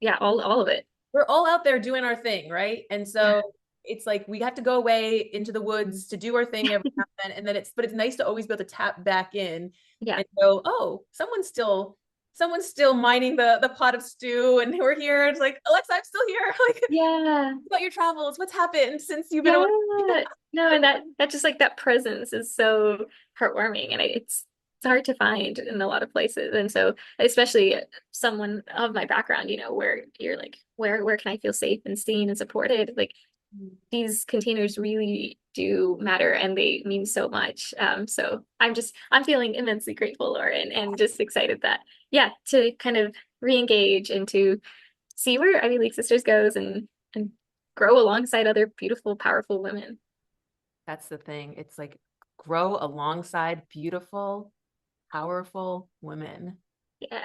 yeah, all of it. We're all out there doing our thing, right? And so it's like we have to go away into the woods to do our thing every now and then. But it's nice to always be able to tap back in and go, oh, someone's still mining the pot of stew, and we're here. It's like, Alexa, I'm still here. Like, about your travels, what's happened since you've been away? No, and that just like that presence is so heartwarming, and it's hard to find in a lot of places. And so especially someone of my background, where you're like, where can I feel safe and seen and supported? Like these containers really do matter and they mean so much. So I'm feeling immensely grateful, Lauren, and just excited that, to kind of re-engage and to see where Ivy League Sisters goes and grow alongside other beautiful, powerful women. That's the thing. It's like grow alongside beautiful, powerful women. Yeah.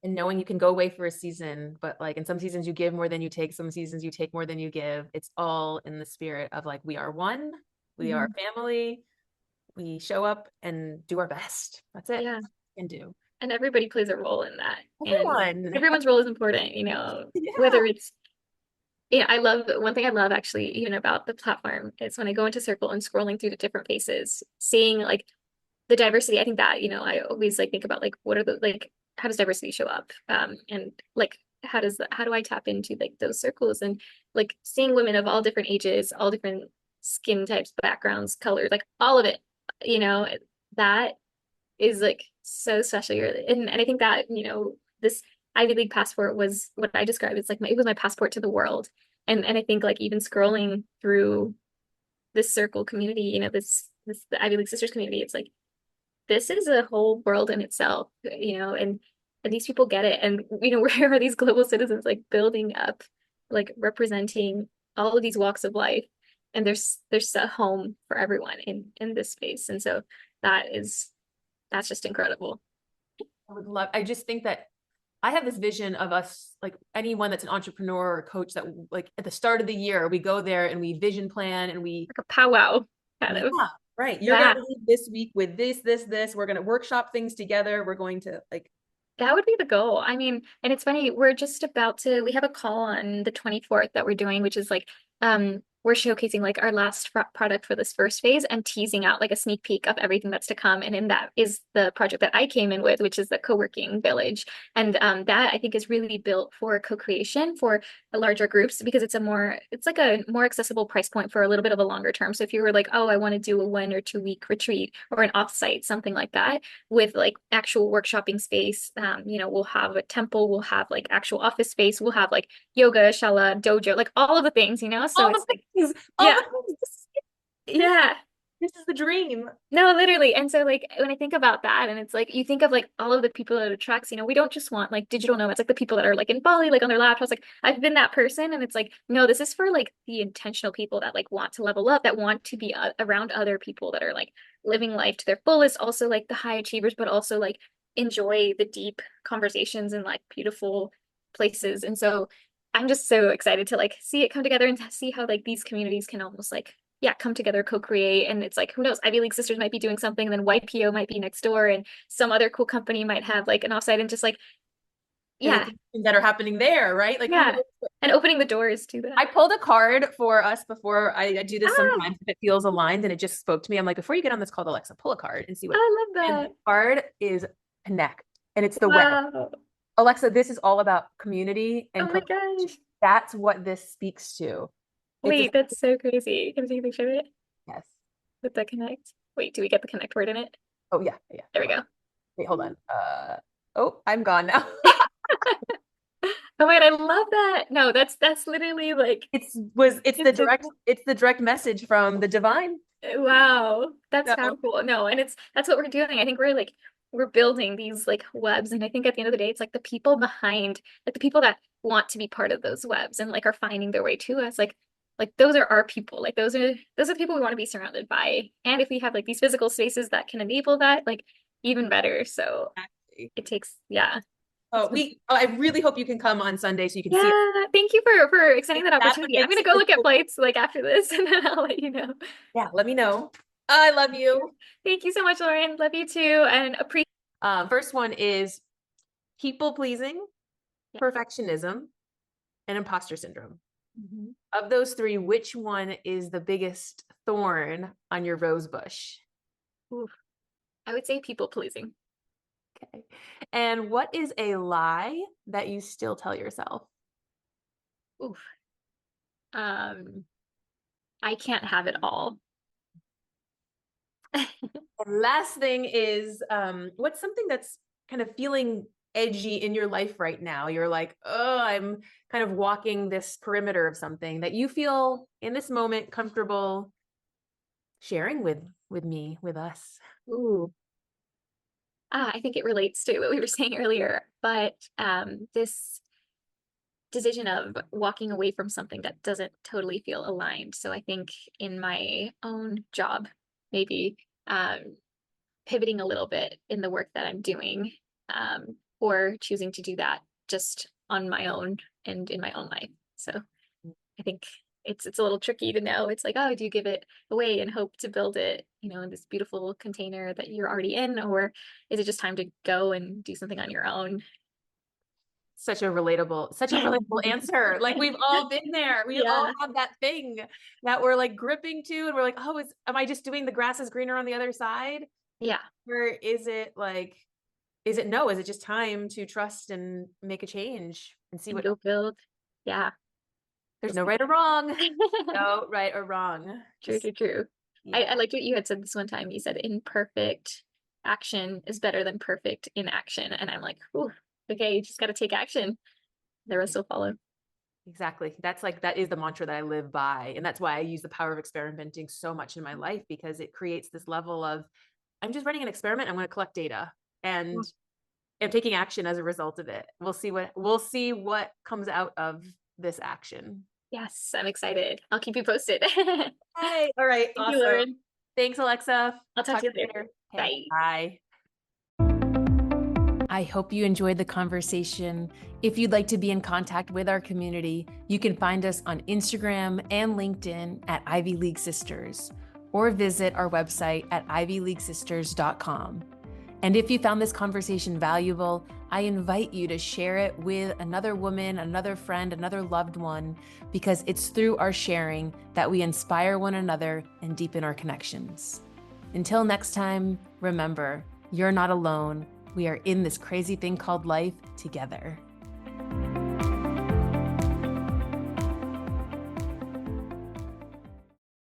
And knowing you can go away for a season, but like in some seasons you give more than you take, some seasons you take more than you give. It's all in the spirit of like, we are one, we are family, we show up and do our best. That's it. Yeah. And do. And everybody plays a role in that. Everyone. And everyone's role is important, whether it's, I love, one thing I love actually even about the platform is when I go into Circle and scrolling through the different faces, seeing like the diversity. I think that, I always like think about like, what are the, like, how does diversity show up? And like, how do I tap into like those circles and like seeing women of all different ages, all different skin types, backgrounds, colors, like all of it, you know, that is like so special. And I think that, you know, this Ivy League passport was what I described. It's like it was my passport to the world. And I think like even scrolling through this circle community, you know, this the Ivy League sisters community, it's like this is a whole world in itself, you know, and these people get it. And you know, where are these global citizens like building up, like representing all of these walks of life, and there's a home for everyone in this space. And so that's just incredible. I just think that I have this vision of us, like anyone that's an entrepreneur or coach, that like at the start of the year, we go there and we vision plan and we, Like a powwow kind yeah, of. right. You're going Yeah. to leave this week with this. We're going to workshop things together. We're going to like, That would be the goal. I mean, and it's funny, we're just about to, we have a call on the 24th that we're doing, which is like, we're showcasing like our last product for this first phase and teasing out like a sneak peek of everything that's to come. And in that is the project that I came in with, which is the co-working village. And that I think is really built for co-creation for larger groups because it's like a more accessible price point for a little bit of a longer term. So if you were like, oh, I want to do a 1 or 2 week retreat or an offsite, something like that, with like actual workshopping space. You know, we'll have a temple, we'll have like actual office space, we'll have like yoga, shala, dojo, like all of the things, you know? So all the it's like, things, all yeah, the things. yeah. This is the dream. No, literally. And so like when I think about that and it's like you think of like all of the people that it attracts, you know, we don't just want like digital nomads, like the people that are like in Bali, like on their laptops, like I've been that person and it's like, no, this is for like the intentional people that like want to level up, that want to be around other people that are like living life to their fullest, also like the high achievers, but also like enjoy the deep conversations and like beautiful places. And so I'm just so excited to like see it come together and to see how like these communities can almost like yeah, come together, co-create. And it's like, who knows, Ivy League sisters might be doing something, and then YPO might be next door, and some other cool company might have like an offsite and just like, And the yeah, things that are happening there, right? Like who yeah. knows? And opening the doors to I that. pulled a card for us before. I do this Ah, sometimes if it feels aligned, and it just spoke to me. I'm like, before you get on this call, Alexa, pull a card and see what. I love And the that. card is connect, and it's the web. Wow. Alexa, this is all about community and Oh my gosh. that's what this speaks to. It's a Wait, that's so crazy. Can we take a picture of it yes. with the connect? Wait, do we get the connect word in it? Oh yeah, yeah. There we go. Wait, hold on. Oh, I'm gone now. Oh wait, I love that. No, that's literally like It's the direct message from the divine. wow, that's So powerful. No, and that's what we're doing. I think we're like we're building these like webs, and I think at the end of the day, it's like the people behind, like the people that want to be part of those webs and like are finding their way to us. Like those are our people. Like those are the people we want to be surrounded by. And if we have like these physical spaces that can enable that, like even better. So exactly. it takes yeah. I really hope you can come on Sunday so you can see it. Yeah, thank you for extending that That's what opportunity. I'm makes gonna it go the look at cool. flights like after this, and then I'll let you know. Yeah, let me know. I love you. Thank you so much, Lauren. Love you too, and appreciate. First one is people pleasing, Yeah. perfectionism, and imposter syndrome. Mhm. Of those three, which one is the biggest thorn on your rose bush? Oof. I would say people pleasing. Okay. And what is a lie that you still tell yourself? Oof. Um, I can't have it all. And last thing is, what's something that's kind of feeling edgy in your life right now? You're like, oh, I'm kind of walking this perimeter of something that you feel in this moment comfortable sharing with me, with us. Ooh. I think it relates to what we were saying earlier, but this decision of walking away from something that doesn't totally feel aligned. So I think in my own job, maybe pivoting a little bit in the work that I'm doing, or choosing to do that just on my own and in my own life. So I think it's a little tricky to know. It's like, oh, do you give it away and hope to build it, you know, in this beautiful container that you're already in, or is it just time to go and do something on your own? Such a relatable answer. Like we've all been there. We all Yeah. have that thing that we're like gripping to and we're like, oh, am I just doing the grass is greener on the other side? Yeah. Or is it like, is it no? Is it just time to trust and make a change and see And what go build. Yeah. There's no right or wrong. No right or wrong. True, true, true. Yeah. I liked what you had said this one time. You said imperfect action is better than perfect inaction. And I'm like, ooh, okay, you just got to take action. The rest will follow. Exactly. That is the mantra that I live by. And that's why I use the power of experimenting so much in my life, because it creates this level of, I'm just running an experiment. I'm going to collect data and I'm taking action as a result of it. We'll see what comes out of this action. Yes, I'm excited. I'll keep you posted. Hey, all right. Thank you, Awesome. Lauren. Thanks, Alexa. I'll talk to you later. Okay, Bye. bye. I hope you enjoyed the conversation. If you'd like to be in contact with our community, you can find us on Instagram and LinkedIn at Ivy League Sisters, or visit our website at ivyleaguesisters.com. And if you found this conversation valuable, I invite you to share it with another woman, another friend, another loved one, because it's through our sharing that we inspire one another and deepen our connections. Until next time, remember, you're not alone. We are in this crazy thing called life together.